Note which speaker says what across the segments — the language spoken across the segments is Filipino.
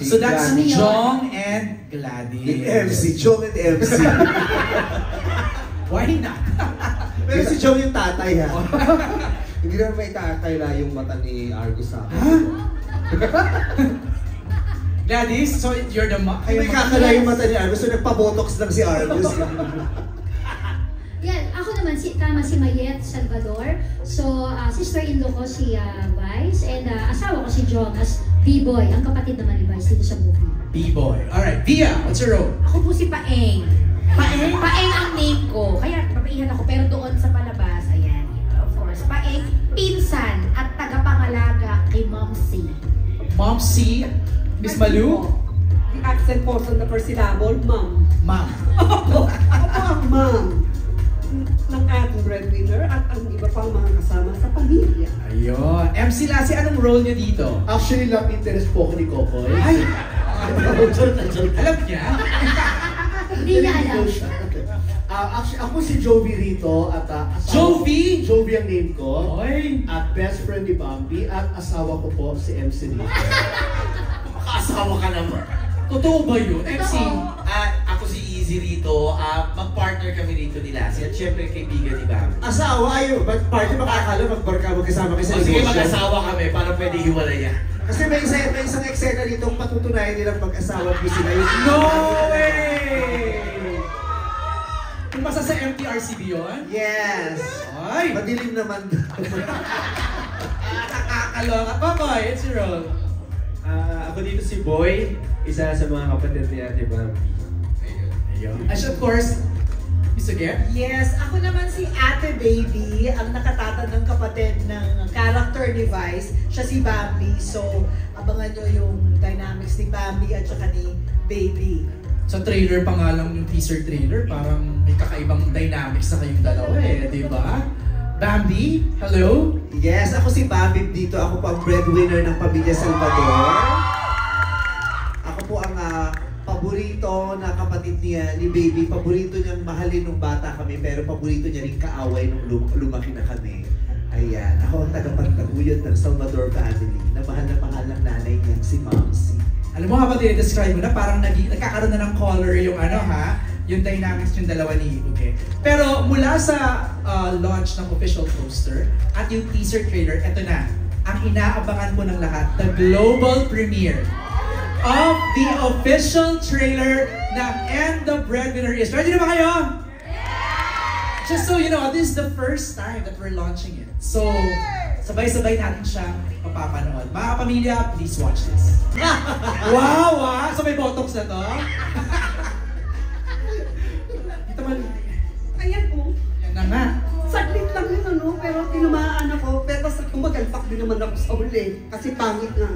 Speaker 1: So that's Jong and Gladys.
Speaker 2: The MC, Jong and MC.
Speaker 1: Why not?
Speaker 2: Pero si Jong yung tatay ha. Hindi naman may tatay la yung mata ni Argus sa akin.
Speaker 1: Gladys, so you're the mom.
Speaker 2: Ay, may kakala yung mata ni Argus, so nagpa-botox lang si Argus.
Speaker 3: Yan, ako naman si Mayet Salvador. So, sister-in-law ko si Vice and asawa ko si John as B-Boy, ang kapatid naman ni Vice dito sa movie.
Speaker 1: B-Boy. Alright, Via, what's your role?
Speaker 4: Ako po si Paeng. Paeng? Paeng ang name ko. Kaya papaihan ako, pero doon sa palabas, ayan, of course. Paeng, pinsan at tagapangalaga kay Mom C.
Speaker 1: Mom C, Miss Malu?
Speaker 5: The accent po sa the first syllable, ma'am.
Speaker 1: Ma'am.
Speaker 5: Ako ang ma'am ng ating breadwinner at ang iba pang mga kasama sa pamilya.
Speaker 1: Ayun. MC Lassie, anong role niyo dito?
Speaker 2: Actually, love interest po ako ni Kokoy.
Speaker 1: Ay! Alam niya?
Speaker 3: Hindi niya alam.
Speaker 2: Actually, ako si Jovi rito at
Speaker 1: Jovi?
Speaker 2: Jovi ang name ko.
Speaker 1: Oy!
Speaker 2: At best friend ni Bambi at asawa ko po si MC dito.
Speaker 6: Makaasawa ka naman.
Speaker 1: Totoo ba yun? MC?
Speaker 6: Ako si Easy rito. Mag-partner kami rito ni Lassie. At syempre kaibigan ni Bam.
Speaker 2: Asawa ayo, but party makakala magbarka-magkasama kayo sa
Speaker 6: O sige,
Speaker 2: negosyo.
Speaker 6: mag-asawa kami para pwede hiwalay yan.
Speaker 2: Kasi may isang eksena dito patutunayan nilang mag-asawa po sila.
Speaker 1: No way! Kung basta sa MTRCB yun?
Speaker 2: Yes!
Speaker 1: Ay!
Speaker 2: Madilim naman.
Speaker 1: Nakakaloka. Pakoy, it's your role.
Speaker 7: Ako dito si Boy, isa sa mga kapatid ni Ate Bambi.
Speaker 1: Ayun. As of course, Mr. Gert?
Speaker 8: Yes, ako naman si Ate Baby, ang nakatatandang kapatid ng character ni Vice. Siya si Bambi, so abangan nyo yung dynamics ni Bambi at saka ni Baby.
Speaker 1: Sa trailer pa nga lang yung teaser trailer, parang may kakaibang dynamics sa kayong dalawa eh, di ba? Bambi, hello?
Speaker 2: Yes, ako si Bambi dito. Ako po ang breadwinner ng Pamilya Salvador. Ako po ang paborito na kapatid niya ni Baby. Paborito niyang mahalin nung bata kami, pero paborito niya rin kaaway nung lumaki na kami. Ayan, ako ang tagapagtaguyod ng Salvador family na mahal ng nanay niyang si Mamsi.
Speaker 1: Alam mo, habang dinidescribe mo na, parang nagkakaroon na ng color yung yung dynamics yung dalawa ni Uge. Pero mula sa launch ng official poster at yung teaser trailer, eto na, ang inaabangan po ng lahat, the global premiere of the official trailer ng And the Breadwinner Is. Ready na ba kayo? Just so you know, this is the first time that we're launching it. So, sabay-sabay natin siyang mapapanood. Mga pamilya, please watch this. Wow! So may botox na to? Ito man.
Speaker 5: Ayan po.
Speaker 1: Yan na nga.
Speaker 5: Saglit lang yun pero tinamaan ako. Pero sa kumagalpak din naman ako sa uli. Kasi pangit nga.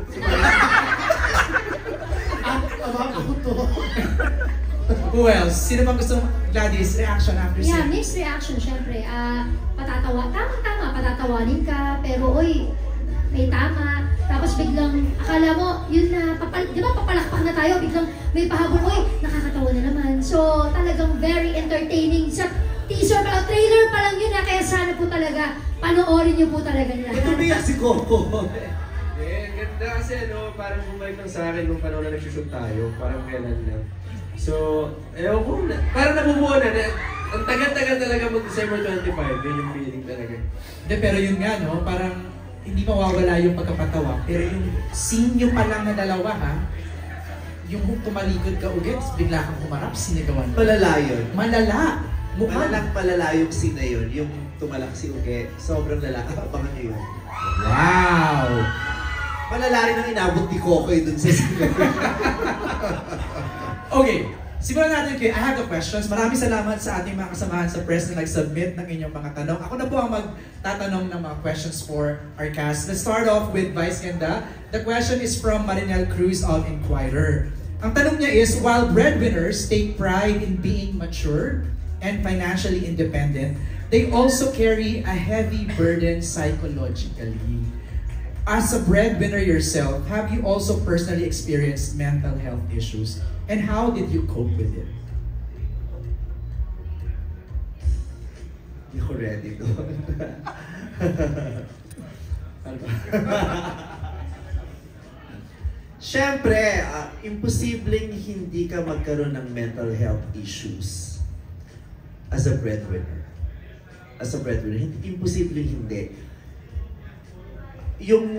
Speaker 2: Ako to.
Speaker 1: Who else? Sino bang gusto Gladys reaction after
Speaker 3: Yeah,
Speaker 1: scene?
Speaker 3: mixed reaction, syempre. Patatawa. Tama, patatawanin ka. Pero, oy, may tama. Tapos biglang, akala mo, yun na, di ba papalakpak na tayo, biglang may pahabol, oy, nakakatawa na naman. So, talagang very entertaining. Sa teaser pa lang, trailer pa lang yun na, kaya sana po talaga, panoorin niyo po talaga nila.
Speaker 2: Ito biyak si Coco.
Speaker 7: Ganda kasi parang bumalik lang sa akin nung panahon na nagsushoot tayo, parang kailan lang. So, ewan ko, parang nabubuo na, ang tagal-tagal talaga mag-December 25, yun yung feeling talaga.
Speaker 1: Hindi, pero yun nga, no? Parang hindi mawawala yung pagkapatawa. Pero yung scene nyo pa lang na dalawa, ha? Yung tumalikod ka ulit, bigla kang humarap, sinigawan.
Speaker 2: Malala yun.
Speaker 1: Malala!
Speaker 2: Malalang malala yung scene na yun. Yung tumalak si Uge. Sobrang lala. Abangan nyo yun.
Speaker 1: Wow!
Speaker 2: Malala rin ang inabot ni Kokoy dun sa scene.
Speaker 1: Okay, simulan natin kayo. I have the questions. Maraming salamat sa ating mga kasamahan sa press na nag-submit ng inyong mga tanong. Ako na po ang magtatanong ng mga questions for our cast. Let's start off with Vice Ganda. The question is from Marinel Cruz of Inquirer. Ang tanong niya is, while breadwinners take pride in being mature and financially independent, they also carry a heavy burden psychologically. As a breadwinner yourself, have you also personally experienced mental health issues? And how did you cope with it?
Speaker 2: Hindi ko ready doon. Siyempre, imposibleng hindi ka magkaroon ng mental health issues as a breadwinner. As a breadwinner, imposibleng hindi. Yung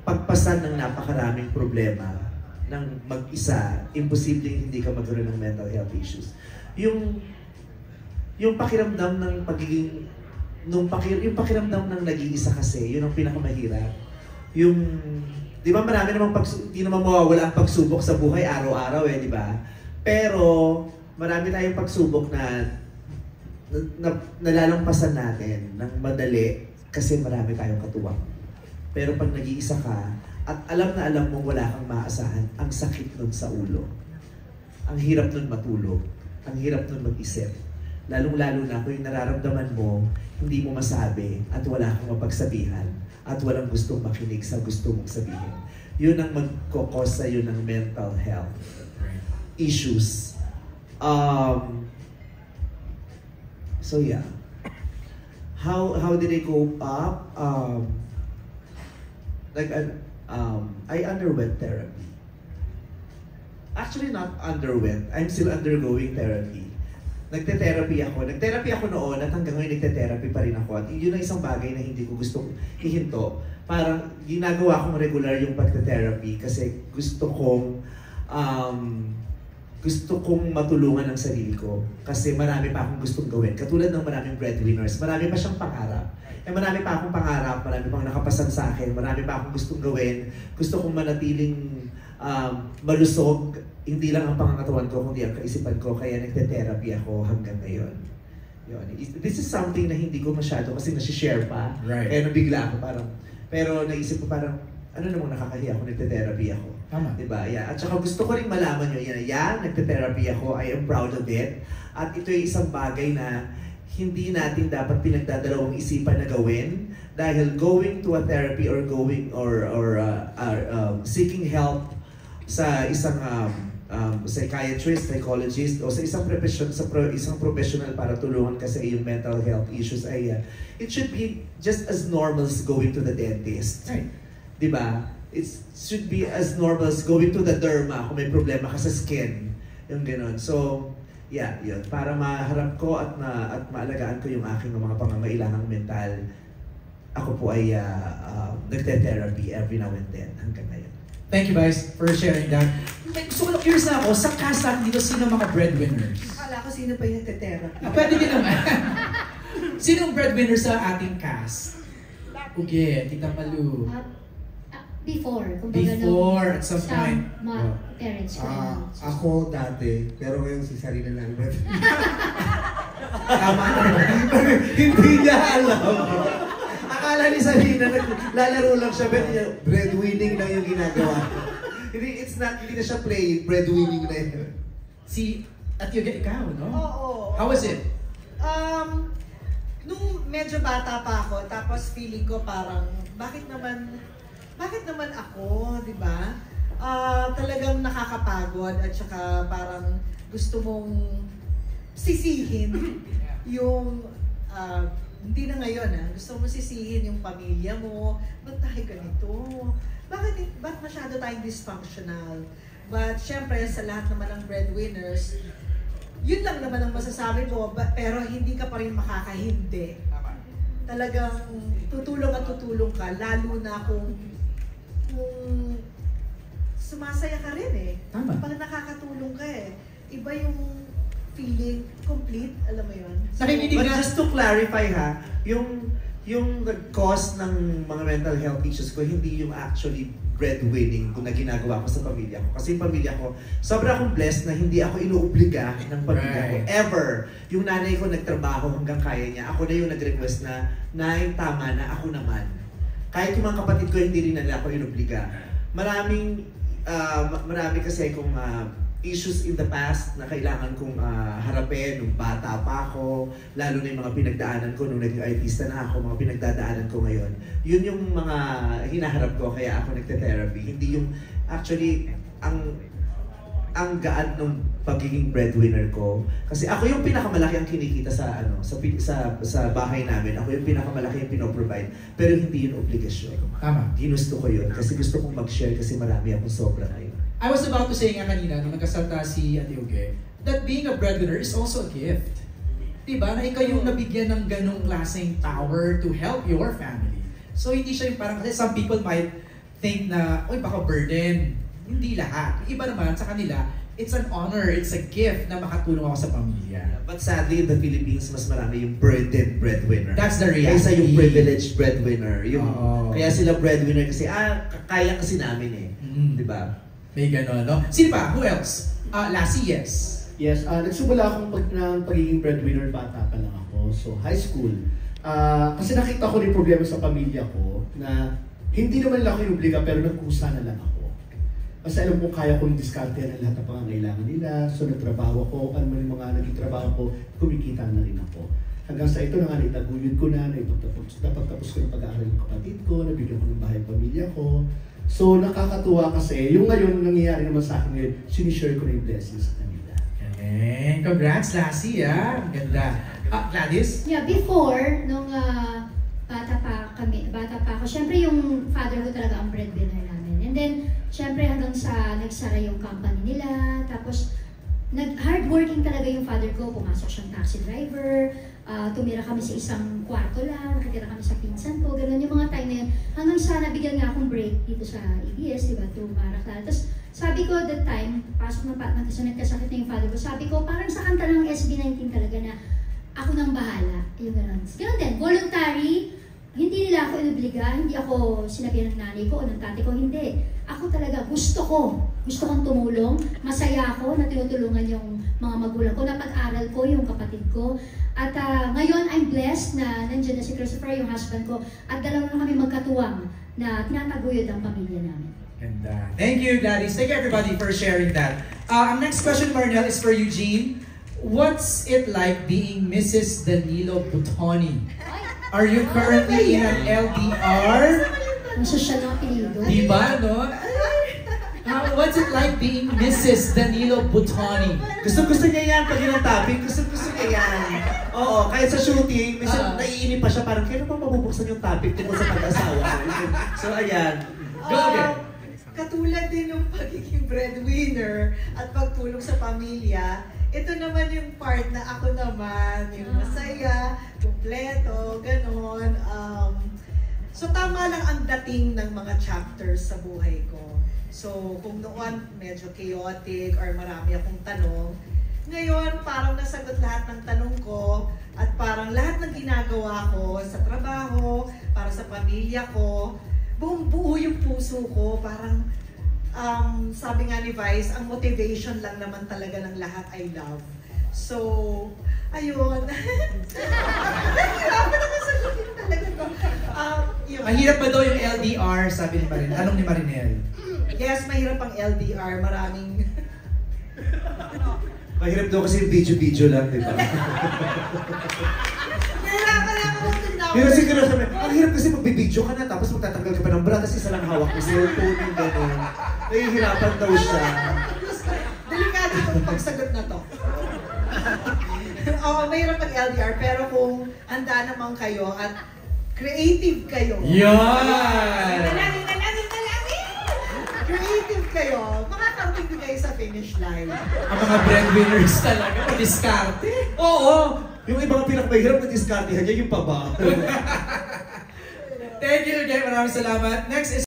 Speaker 2: pagpasan ng napakaraming problema ng mag-isa, imposibleng hindi ka magkaroon ng mental health issues. Yung pakiramdam ng pagiging, yung pakiramdam ng nag-iisa kasi, yun ang pinakamahirap. Di ba marami namang hindi naman mawawala ang pagsubok sa buhay araw-araw di ba? Pero marami tayong pagsubok na nalalampasan natin ng madali kasi marami tayong katuwang. Pero pag nag-iisa ka at alam na alam mong wala kang maasahan, ang sakit nun sa ulo. Ang hirap nun matulog. Ang hirap nun mag-isip. Lalong-lalo na kung yung nararamdaman mo, hindi mo masabi at wala kang mapagsabihan at walang gustong makinig sa gusto mong sabihin. Yun ang magkukos sa'yo ng mental health issues. So yeah. How did I cope up? I underwent therapy. Actually, not underwent. I'm still undergoing therapy. Nagte-therapy ako. Nag-therapy ako noon at hanggang ngayon nagte-therapy pa rin ako. At yun ang isang bagay na hindi ko gustong ihinto. Parang ginagawa kong regular yung pagte-therapy kasi gusto kong matulungan ang sarili ko. Kasi marami pa akong gustong gawin. Katulad ng maraming breadwinners, marami pa siyang pangarap. Marami pa akong pangarap, marami pang nakapasan sa akin, marami pa akong gustong gawin. Gusto kong manatiling malusog, hindi lang ang pangangatawan ko, kundi ang kaisipan ko, kaya nagte-therapy ako hanggang ngayon. Yun. This is something na hindi ko masyado kasi nasi-share pa.
Speaker 1: Right.
Speaker 2: Kaya nabigla ako parang, pero naisip ko parang, ano namang nakakahiya ako, nagte-therapy ako.
Speaker 1: Tama.
Speaker 2: Diba? Yeah. At saka gusto ko rin malaman nyo, yan, nagte-therapy ako, I am proud of it. At ito yung isang bagay na hindi natin dapat pinagdadalawang isipan na gawin dahil going to a therapy or seeking help sa isang psychiatrist, psychologist o sa isang professional para tulungan ka sa iyong mental health issues ay it should be just as normal as going to the dentist.
Speaker 1: Right.
Speaker 2: Diba? It should be as normal as going to the derma kung may problema ka sa skin. Yung gano'n. So, yeah, yun. Para maharap ko at maalagaan ko yung aking mga pangangailangang mental, ako po ay nagte-therapy every now and then hanggang ngayon.
Speaker 1: Thank you guys for sharing that. So, curious na ako, sa cast natin dito, sino mga breadwinners?
Speaker 8: Akala ko sino pa yung nagte-therapy.
Speaker 1: Pwede din naman. Sinong breadwinner sa ating cast? Uge, Tita Malu.
Speaker 3: Before,
Speaker 1: Before, at some point.
Speaker 3: Parents ko.
Speaker 9: Ako dati, pero ngayon si Sarina lang.
Speaker 2: Tama naman. Hindi niya alam. Akala ni Sarina, lalaro lang siya, breadwinning lang yung ginagawa. Hindi na siya playing, breadwinning na yun.
Speaker 1: At Uge, ikaw, no?
Speaker 8: Oo.
Speaker 1: How was it?
Speaker 8: Nung medyo bata pa ako, tapos feeling ko parang, bakit naman ako, di ba? Talagang nakakapagod at saka parang gusto mong sisihin yung, hindi na ngayon gusto mong sisihin yung pamilya mo, ba't tayo ganito? Ba't masyado tayong dysfunctional? But syempre, sa lahat naman ng breadwinners, yun lang naman ang masasabi ko, pero hindi ka pa rin makakahindi. Talagang tutulong at tutulong ka, lalo na kung sumasaya ka rin
Speaker 1: Tama.
Speaker 8: Pag nakakatulong ka iba yung feeling complete, alam mo yun?
Speaker 1: Nakikinig
Speaker 2: But
Speaker 1: na.
Speaker 2: just to clarify yung nag-cause ng mga mental health issues ko, hindi yung actually breadwinning na ginagawa ko sa pamilya ko. Kasi yung pamilya ko, sobra akong blessed na hindi ako inuobliga ng pamilya ko.
Speaker 1: Right.
Speaker 2: Ever. Yung nanay ko nagtrabaho hanggang kaya niya. Ako na yung nag-request na, Nay, tama na, ako naman. Kahit yung mga kapatid ko, hindi rin nila ako inuobliga. Marami kasi akong issues in the past na kailangan kong harapin nung bata pa ako, lalo na yung mga pinagdaanan ko nung naging artista na ako, mga pinagdadaanan ko ngayon. Yun yung mga hinaharap ko, kaya ako nagte-therapy. Hindi yung, actually, ang gaan ng pagiging breadwinner ko. Kasi ako yung pinakamalaki ang kinikita sa sa bahay namin. Ako yung pinakamalaki yung pinoprovide. Pero hindi yun obligasyon.
Speaker 1: Tama.
Speaker 2: Ginusto ko yun kasi gusto kong mag-share kasi marami akong sobra ngayon.
Speaker 1: I was about to say nga kanina, nung nagkasalta si Ate Uge, that being a breadwinner is also a gift. Diba? Na ikaw yung nabigyan ng ganong klaseng power to help your family. So hindi siya yung parang, kasi some people might think na, oy baka burden. Hindi lahat. Iba naman sa kanila, it's an honor, it's a gift na makatulong ako sa pamilya.
Speaker 2: But sadly, in the Philippines, mas marami yung burdened breadwinner.
Speaker 1: That's the reality.
Speaker 2: Kaysa yung privileged breadwinner. Yung,
Speaker 1: Oo.
Speaker 2: Kaya sila breadwinner kasi, kaya kasi namin eh. Diba?
Speaker 1: May gano'n, no? Sino pa? Who else? Lassie, yes.
Speaker 10: Yes, nagsimula akong ng pagiging breadwinner, bata pa lang ako. So, high school. Kasi nakita ko rin problema sa pamilya ko na hindi naman lang ako inubliga pero nagkusa na lang ako. Kasi alam ko kaya ko yung diskarte ng lahat ng pangangailangan nila. So, nagtrabaho ko, ano man yung mga naging trabaho ko, kumikita na rin ako. Hanggang sa ito na nga, naitaguyod ko na, napagtapos ko ng pag-aaral ng kapatid ko, nabigyan ko ng bahay ang pamilya ko. So, nakakatuwa kasi, yung ngayon, nangyayari naman sa akin ngayon, sinishare ko na yung blessings sa kanila.
Speaker 1: Okay. Congrats, Lassie, Ang ganda. Gladys?
Speaker 3: Yeah, before, nung bata pa ako, syempre yung father ko talaga ang breadwinner namin. And then, syempre hanggang sa nagsara yung company nila, tapos hardworking talaga yung father ko, pumasok siyang taxi driver, tumira kami sa isang kwarto lang, nakitira kami sa pinsan ko, gano'n yung mga time na yun. Hanggang sa nabigyan nga akong break dito sa ABS, diba, to Marakal. Tapos sabi ko that time, pasok na nagkasakit na yung father ko, sabi ko parang sa kanta ng SB19 talaga na ako nang bahala, yung gano'n. Gano'n din, voluntary, hindi nila ako inobliga, hindi ako sinabihan ng nanay ko o ng tatay ko, hindi. Ako talaga, gusto kong tumulong, masaya ako na tinutulungan yung mga magulang ko, napag-aral ko yung kapatid ko. At ngayon, I'm blessed na nandiyan na si Christopher, yung husband ko, at dalawa na kami magkatuwang na tinataguyod ang pamilya namin.
Speaker 1: Ganda. Thank you, Gladys. Thank you, everybody, for sharing that. Ang next question, Marnel, is for Eugene. What's it like being Mrs. Danilo Butoni? Are you currently in an LDR?
Speaker 3: Ang sosyal na apelido.
Speaker 1: Diba, no? What's it like being Mrs. Danilo Butoni?
Speaker 2: Gusto niya yan pag yun ang topic. Gusto niya yan. Oo, kahit sa shooting, minsan naiinip pa siya, parang kailan pa mabubuksan yung topic tungkol sa pag-asawa. So, ayan.
Speaker 1: Go again.
Speaker 8: Katulad din ng pagiging breadwinner at pagtulong sa pamilya, ito naman yung part na ako naman, yung masaya, kumpleto, ganon. So tama lang ang dating ng mga chapters sa buhay ko. So kung noon medyo chaotic or marami akong tanong, ngayon parang nasagot lahat ng tanong ko at parang lahat ng ginagawa ko sa trabaho, para sa pamilya ko, buong buo yung puso ko, parang sabi nga ni Vice, ang motivation lang naman talaga ng lahat ay love. So, ayun. Nahihirapan ako sagutin talaga to.
Speaker 1: Mahirap ba daw yung LDR, sabi ni Marinel? Anong ni Marinel?
Speaker 8: Yes, mahirap ang LDR. Maraming...
Speaker 2: Mahirap daw kasi video-video lang, di ba?
Speaker 8: Nahirapan ako tinawag.
Speaker 2: Pero siguro sabi, ang hirap kasi magbibideo ka na tapos magtatanggal ka pa ng bra kasi isa lang hawak mo cellphone yung gano'n. Nahihirapan daw siya.
Speaker 8: Delikado itong pagsagot na to. Oo, mahirap ang LDR, pero kung handa naman kayo at creative kayo.
Speaker 1: Yan!
Speaker 8: Dalangin! Creative kayo, makakarating din kayo sa finish line.
Speaker 1: Ang mga breadwinners talaga, madiskarte.
Speaker 2: Oo! Yung ibang pinakamahirap na diskartehan niya yung paba.
Speaker 1: Thank you again, maraming salamat. Next is